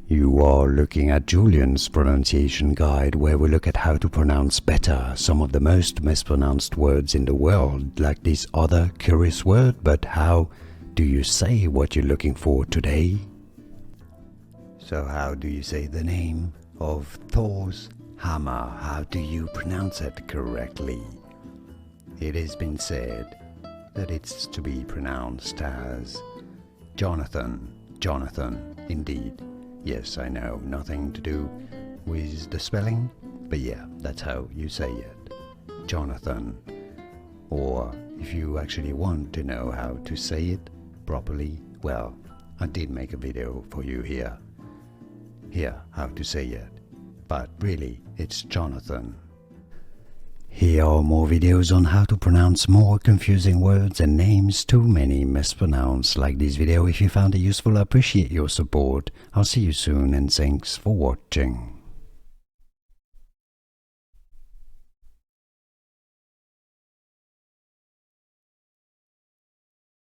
You are looking at Julian's pronunciation guide, where we look at how to pronounce better some of the most mispronounced words in the world, like this other curious word. But how do you say what you're looking for today? So how do you say the name of Thor's hammer? How do you pronounce it correctly? It has been said that it's to be pronounced as Jonathan. Jonathan, indeed. Yes, I know, nothing to do with the spelling, but yeah, that's how you say it. Jonathan. Or if you actually want to know how to say it properly, well, I did make a video for you here. Here, how to say it. But really, it's Jonathan. Here are more videos on how to pronounce more confusing words and names too many mispronounced. Like this video if you found it useful. I appreciate your support. I'll see you soon and thanks for watching.